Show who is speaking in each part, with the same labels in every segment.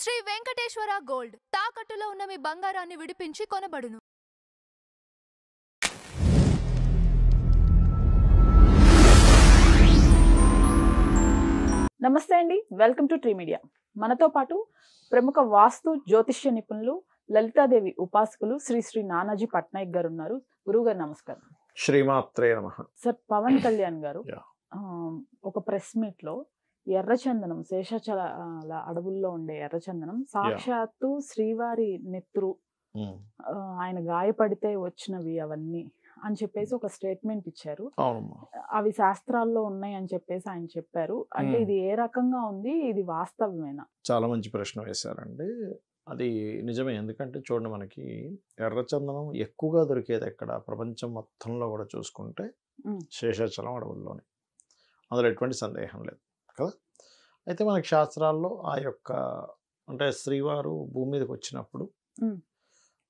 Speaker 1: Shri Venkateswara gold తాకట్టులో ఉన్న మీ బంగారాన్ని విడిపించి కొనబడును.
Speaker 2: నమస్తే అండి, వెల్కమ్ టు ట్రీ మీడియా. మనతో పాటు ప్రముఖ వాస్తు జ్యోతిష్య నిపుణులు లలితాదేవి ఉపాసకులు శ్రీ నానాజీ పట్నాయక్ గారు ఉన్నారు. గురువు గారు నమస్కారం.
Speaker 3: శ్రీమాత్రే నమః.
Speaker 2: సార్, పవన్ కళ్యాణ్ గారు ఒక ప్రెస్ మీట్ లో ఎర్రచందనం, శేషాచల అడవుల్లో ఉండే ఎర్రచందనం సాక్షాత్తు శ్రీవారి నెత్తురు, ఆయన గాయపడితే వచ్చినవి అవన్నీ అని చెప్పేసి ఒక స్టేట్మెంట్ ఇచ్చారు. అవి శాస్త్రాల్లో ఉన్నాయి అని చెప్పేసి ఆయన చెప్పారు. అంటే ఇది ఏ రకంగా ఉంది, ఇది వాస్తవమేనా?
Speaker 3: చాలా మంచి ప్రశ్న వేశారండి. అది నిజమే. ఎందుకంటే చూడండి, మనకి ఎర్రచందనం ఎక్కువగా దొరికేది ఎక్కడ, ప్రపంచం మొత్తంలో కూడా చూసుకుంటే శేషాచలం అడవుల్లోనే, అందులో ఎటువంటి సందేహం లేదు కదా. అయితే మనకి శాస్త్రాల్లో ఆ యొక్క అంటే శ్రీవారు భూమి మీదకి వచ్చినప్పుడు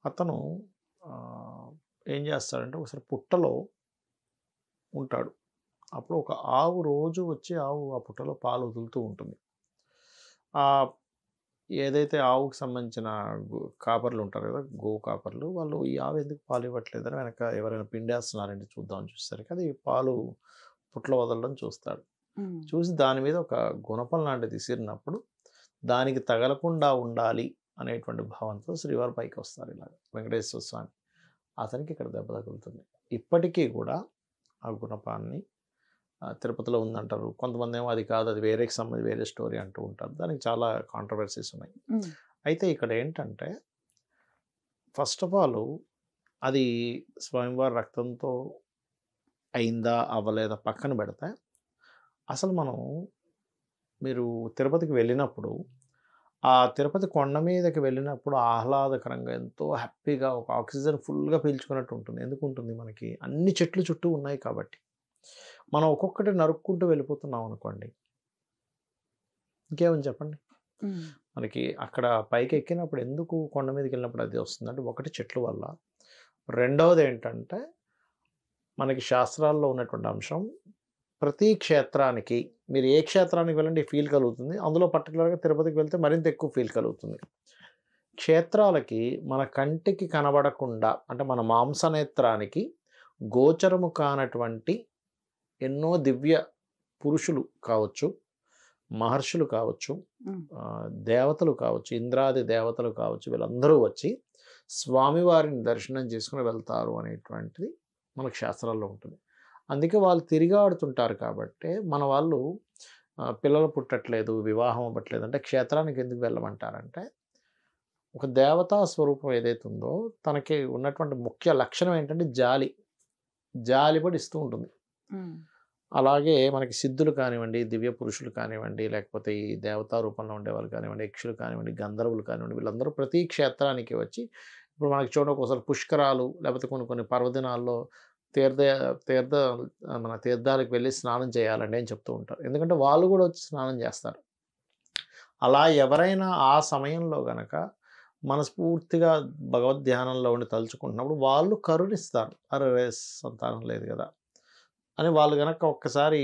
Speaker 3: అతను ఏం చేస్తాడంటే ఒకసారి పుట్టలో ఉంటాడు. అప్పుడు ఒక ఆవు రోజు వచ్చి ఆ పుట్టలో పాలు వదులుతూ ఉంటుంది. ఏదైతే ఆవుకి సంబంధించిన కాపర్లు ఉంటారు కదా, గో కాపర్లు, వాళ్ళు ఈ ఆవు ఎందుకు పాలు ఇవ్వట్లేదని వెనక ఎవరైనా పిండేస్తున్నారంటే చూద్దామని చూసేసరికి అది పాలు పుట్టలో వదలడం చూస్తాడు. చూసి దాని మీద ఒక గుణపం లాంటిది విసిరినప్పుడు దానికి తగలకుండా ఉండాలి అనేటువంటి భావంతో శ్రీవారు పైకి వస్తారు. ఇలాగ వెంకటేశ్వర స్వామి, అతనికి ఇక్కడ దెబ్బ తగులుతుంది. ఇప్పటికీ కూడా ఆ గుణపాన్ని తిరుపతిలో ఉందంటారు, కొంతమంది ఏమో అది కాదు, అది వేరేకి సంబంధించి వేరే స్టోరీ అంటూ ఉంటారు. దానికి చాలా కాంట్రవర్సీస్ ఉన్నాయి. అయితే ఇక్కడ ఏంటంటే ఫస్ట్ ఆఫ్ ఆల్ అది స్వామివారి రక్తంతో అయిందా అవ్వలేదా పక్కన పెడితే, అసలు మీరు తిరుపతికి వెళ్ళినప్పుడు ఆ తిరుపతి కొండ మీదకి వెళ్ళినప్పుడు ఆహ్లాదకరంగా ఎంతో హ్యాపీగా ఒక ఆక్సిజన్ ఫుల్గా పీల్చుకున్నట్టు ఉంటుంది. ఎందుకు ఉంటుంది? మనకి అన్ని చెట్లు చుట్టూ ఉన్నాయి కాబట్టి. మనం ఒక్కొక్కటి నరుక్కుంటూ వెళ్ళిపోతున్నాం అనుకోండి, ఇంకేమని చెప్పండి. మనకి అక్కడ పైకి ఎక్కినప్పుడు ఎందుకు కొండ మీదకి వెళ్ళినప్పుడు అది వస్తుందంటే, ఒకటి చెట్ల వల్ల, రెండవది ఏంటంటే మనకి శాస్త్రాల్లో ఉన్నటువంటి అంశం, ప్రతి క్షేత్రానికి మీరు ఏ క్షేత్రానికి వెళ్ళండి ఫీల్ కలుగుతుంది. అందులో పర్టికులర్గా తిరుపతికి వెళ్తే మరింత ఎక్కువ ఫీల్ కలుగుతుంది. క్షేత్రాలకి మన కంటికి కనబడకుండా, అంటే మన మాంసనేత్రానికి గోచరము కానటువంటి ఎన్నో దివ్య పురుషులు కావచ్చు, మహర్షులు కావచ్చు, దేవతలు కావచ్చు, ఇంద్రాది దేవతలు కావచ్చు, వీళ్ళందరూ వచ్చి స్వామివారిని దర్శనం చేసుకుని వెళ్తారు అనేటువంటిది మనకు శాస్త్రాల్లో ఉంటుంది. అందుకే వాళ్ళు తిరిగాడుతుంటారు. కాబట్టి మన వాళ్ళు పిల్లలు పుట్టట్లేదు, వివాహం అవ్వట్లేదు అంటే క్షేత్రానికి ఎందుకు వెళ్ళమంటారంటే, ఒక దేవతా స్వరూపం ఏదైతే ఉందో తనకి ఉన్నటువంటి ముఖ్య లక్షణం ఏంటంటే జాలిపడి ఇస్తూ ఉంటుంది. అలాగే మనకి సిద్ధులు కానివ్వండి, దివ్య పురుషులు కానివ్వండి, లేకపోతే ఈ దేవతా రూపంలో ఉండేవాళ్ళు కానివ్వండి, యక్షులు కానివ్వండి, గంధర్వులు కానివ్వండి, వీళ్ళందరూ ప్రతి క్షేత్రానికి వచ్చి, ఇప్పుడు మనకి చూడండి ఒకసారి పుష్కరాలు లేకపోతే కొన్ని పర్వదినాల్లో మన తీర్థాలకు వెళ్ళి స్నానం చేయాలండి అని చెప్తూ ఉంటారు. ఎందుకంటే వాళ్ళు కూడా వచ్చి స్నానం చేస్తారు. అలా ఎవరైనా ఆ సమయంలో గనక మనస్ఫూర్తిగా భగవద్ ధ్యానంలో ఉండి తలుచుకుంటున్నప్పుడు వాళ్ళు కరుణిస్తారు. అరే సంతానం లేదు కదా అని. వాళ్ళు గనక ఒక్కసారి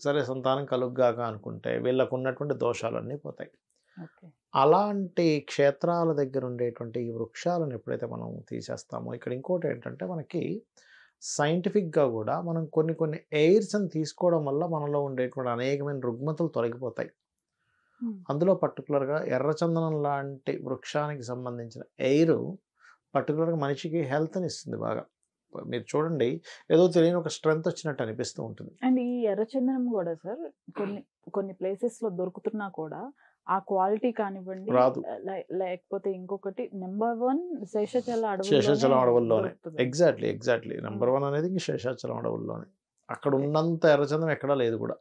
Speaker 3: సరే సంతానం కలుగ్గాక అనుకుంటే వీళ్ళకు ఉన్నటువంటి దోషాలన్నీ పోతాయి. అలాంటి క్షేత్రాల దగ్గర ఉండేటువంటి ఈ వృక్షాలను ఎప్పుడైతే మనం తీసేస్తామో, ఇక్కడ ఇంకోటి ఏంటంటే మనకి సైంటిఫిక్గా కూడా మనం కొన్ని ఎయిర్స్ని తీసుకోవడం వల్ల మనలో ఉండేటువంటి అనేకమైన రుగ్మతలు తొలగిపోతాయి. అందులో పర్టికులర్గా ఎర్రచందనం లాంటి వృక్షానికి సంబంధించిన ఎయిర్ పర్టికులర్గా మనిషికి హెల్త్ని ఇస్తుంది బాగా. మీరు చూడండి, ఏదో తెలియని ఒక స్ట్రెంగ్త్ వచ్చినట్టు అనిపిస్తూ ఉంటుంది.
Speaker 2: అండ్ ఈ ఎర్రచందనం కూడా సార్ కొన్ని ప్లేసెస్లో దొరుకుతున్నా కూడా ఆ క్వాలిటీ కానివ్వండి
Speaker 3: రాదు.
Speaker 2: లేకపోతే ఇంకొకటి నెంబర్ 1 శేషాచలం
Speaker 3: అడవుల్లోనే. ఎగ్జాక్ట్లీ నెంబర్ 1 అనేది శేషాచలం అడవుల్లోనే. అక్కడ ఉన్నంత ఎర్రచందనం ఎక్కడా లేదు కూడా.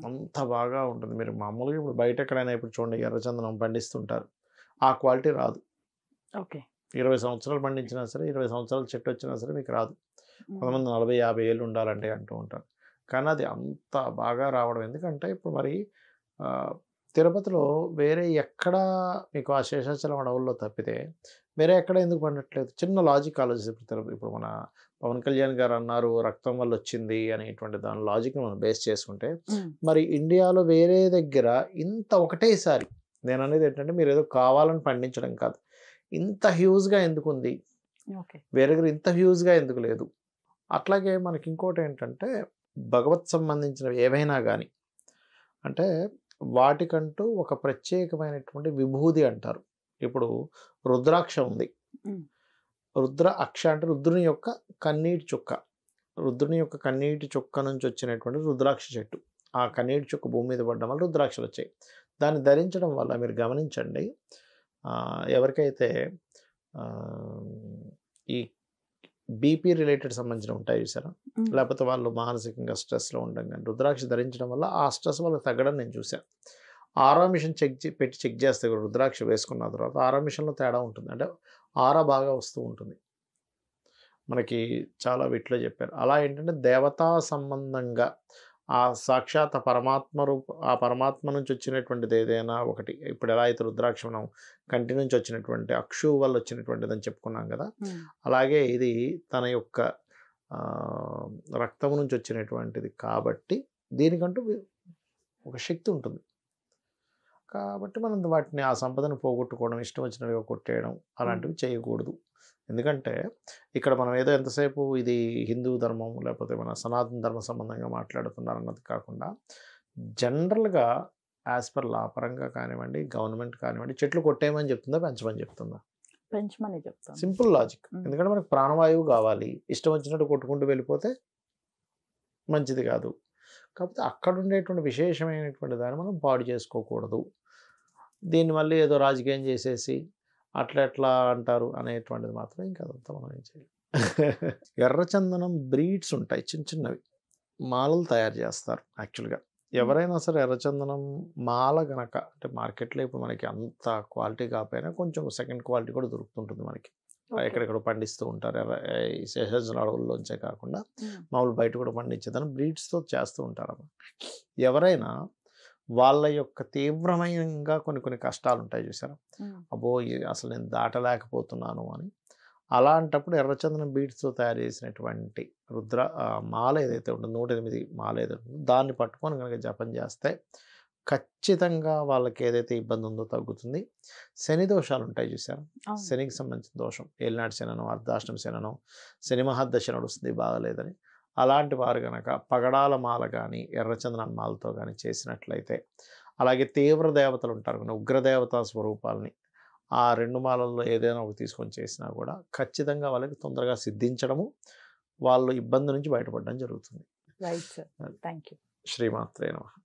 Speaker 3: అంత బాగా ఉంటుంది. మీరు మామూలుగా ఇప్పుడు బయట ఎక్కడైనా ఇప్పుడు చూడండి ఎర్రచందనం పండిస్తుంటారు, ఆ క్వాలిటీ రాదు.
Speaker 2: ఓకే,
Speaker 3: 20 సంవత్సరాలు పండించినా సరే, 20 సంవత్సరాలు చెట్టు వచ్చినా సరే మీకు రాదు. కొంతమంది 40-50 ఏళ్ళు ఉండాలంటే అంటూ ఉంటారు. కానీ అది అంత బాగా రావడం ఎందుకంటే, ఇప్పుడు మరి తిరుపతిలో వేరే ఎక్కడ మీకు ఆ శేషాచలం అడవుల్లో తప్పితే వేరే ఎక్కడ ఎందుకు పండట్లేదు? చిన్న లాజిక్ ఆలోచిస్తే, ఇప్పుడు మన పవన్ కళ్యాణ్ గారు అన్నారు రక్తం వల్ల వచ్చింది అనేటువంటి దాని లాజిక్ మనం బేస్ చేసుకుంటే, మరి ఇండియాలో వేరే దగ్గర ఇంత ఒకటేసారి నేను అనేది ఏంటంటే మీరు ఏదో కావాలని పండించడం కాదు. ఇంత హ్యూజ్‌గా ఎందుకుంది?
Speaker 2: ఓకే.
Speaker 3: వేరే దగ్గర ఇంత హ్యూజ్‌గా ఎందుకు లేదు? అట్లాగే మనకి ఇంకోటేంటంటే భగవత్ సంబంధించినవి ఏవైనా గానీ, అంటే వాటికంటూ ఒక ప్రత్యేకమైనటువంటి విభూది అంటారు. ఇప్పుడు రుద్రాక్ష ఉంది.
Speaker 2: హ్మ్.
Speaker 3: రుద్ర అక్ష అంటే రుద్రుని యొక్క కన్నీటి చుక్క. రుద్రుని యొక్క కన్నీటి చుక్క నుంచి వచ్చినటువంటి రుద్రాక్ష చెట్టు. ఆ కన్నీటి చుక్క భూమి మీద పడడం వల్ల రుద్రాక్షలొచ్చాయి. దాన్ని ధరించడం వల్ల మీరు గమనించండి, ఎవరికైతే ఆహ్, ఈ బీపీ రిలేటెడ్ సంబంధించినవి ఉంటాయి చూసారా?
Speaker 2: హ్మ్.
Speaker 3: లేకపోతే వాళ్ళు మానసికంగా స్ట్రెస్‌లో ఉండడం గాని, రుద్రాక్ష ధరించడం వల్ల ఆ స్ట్రెస్ వాళ్ళకి తగ్గడం నేను చూసాను. ఆరా మిషన్ పెట్టి చెక్ చేస్తే కూడా రుద్రాక్ష వేసుకున్న తర్వాత ఆరా మిషన్‌లో తేడా ఉంటుంది. అంటే ఆరా బాగా వస్తూ ఉంటుంది. మనకి చాలా వీటిలో చెప్పారు. అలా ఏంటంటే దేవతా సంబంధంగా ఆ సాక్షాత్ ఆ పరమాత్మ నుంచి వచ్చినటువంటిది ఏదైనా ఒకటి, ఇప్పుడు ఎలా అయితే రుద్రాక్ష మనం కంటి నుంచి వచ్చినటువంటి అక్షు వల్ల వచ్చినటువంటిదని చెప్పుకున్నాం కదా!
Speaker 2: హ్మ్.
Speaker 3: అలాగే ఇది తన యొక్క ఆహ్, రక్తం నుంచి వచ్చినటువంటిది కాబట్టి దీనికంటూ ఒక శక్తి ఉంటుంది. కాబట్టి మనం వాటిని ఆ సంపదను పోగొట్టుకోవడం, ఇష్టం వచ్చినట్టుగా కొట్టేయడం అలాంటివి చేయకూడదు. ఎందుకంటే ఇక్కడ మనం ఏదో ఎంతసేపు ఇది హిందూ ధర్మం లేకపోతే మన సనాతన ధర్మ సంబంధంగా మాట్లాడుతున్నారన్నది కాకుండా జనరల్‌గా యాస్ పర్ లా పరంగా కానివ్వండి, గవర్నమెంట్ కానివ్వండి, చెట్లు కొట్టేయమని చెప్తుందా? పెంచమని చెప్తుందా?
Speaker 2: పెంచమని చెప్తాను.
Speaker 3: Simple logic.
Speaker 2: హ్మ్.
Speaker 3: ఎందుకంటే మనకు ప్రాణవాయువు కావాలి. ఇష్టం వచ్చినట్టు కొట్టుకుంటూ వెళ్ళిపోతే మంచిది కాదు. కాకపోతే అక్కడ ఉండేటువంటి విశేషమైనటువంటి దాన్ని మనం పాడు చేసుకోకూడదు. దీన్ని మళ్ళీ ఏదో రాజకీయం చేసేసి అట్లా ఎట్లా అంటారు అనేటువంటిది మాత్రం ఇంకా అదంతా మనం ఏం చేయలేం. ఎర్రచందనం బ్రీడ్స్ ఉంటాయి చిన్న చిన్నవి. మాలలు తయారు చేస్తారు యాక్చువల్‌గా. ఎవరైనా సరే ఎర్రచందనం మాల గనక అంటే మార్కెట్‌లో ఇప్పుడు మనకి అంత క్వాలిటీ కాకపోయినా కొంచెం సెకండ్ క్వాలిటీ కూడా దొరుకుతుంటుంది మనకి.
Speaker 2: ఓకే.
Speaker 3: ఎక్కడెక్కడో పండిస్తూ ఉంటారు. ఈ శేషాచల అడవుల్లోంచే కాకుండా
Speaker 2: హ్మ్.
Speaker 3: మామూలు బయట కూడా పండించేదాన్ని బ్రీడ్స్‌తో చేస్తూ ఉంటారన్నమాట. ఎవరైనా వాళ్ళ యొక్క తీవ్రమైనంగా కొన్ని కొన్ని కష్టాలుంటాయి చూసారా?
Speaker 2: హ్మ్.
Speaker 3: అబ్బో! అసలు నేను దాటలేకపోతున్నాను అని. అలాంటప్పుడు ఎర్రచందనం బీడ్స్‌తో తయారు చేసినటువంటి మాల ఏదైతే ఉంటుందో 108 మాల ఏదైతే ఉంటుందో దాన్ని పట్టుకొని గనక జపం చేస్తే ఖచ్చితంగా వాళ్ళకి ఏదైతే ఇబ్బంది ఉందో తగ్గుతుంది. శని దోషాలుంటాయి చూసారా?
Speaker 2: అవును.
Speaker 3: శనికి సంబంధించిన దోషం. ఏలినాటి శననో, అర్ధాష్టమ శననో, శని మహర్దశ నడుస్తుంది బాగాలేదని. అలాంటి వారు గనక పగడాల మాల గానీ, ఎర్రచందనం మాలతో గానీ చేసినట్లయితే, అలాగే తీవ్ర దేవతలుంటారు కొన్ని ఉగ్రదేవతా స్వరూపాలని, ఆ 2 మాలల్లో ఏదైనా ఒకటి తీసుకొని చేసినా కూడా ఖచ్చితంగా వాళ్ళకి తొందరగా సిద్ధించడము, వాళ్ళు ఇబ్బంది నుంచి బయటపడడం జరుగుతుంది.
Speaker 2: Right sir.
Speaker 3: అది.
Speaker 2: Thank you.
Speaker 3: శ్రీమాత్రే నమః.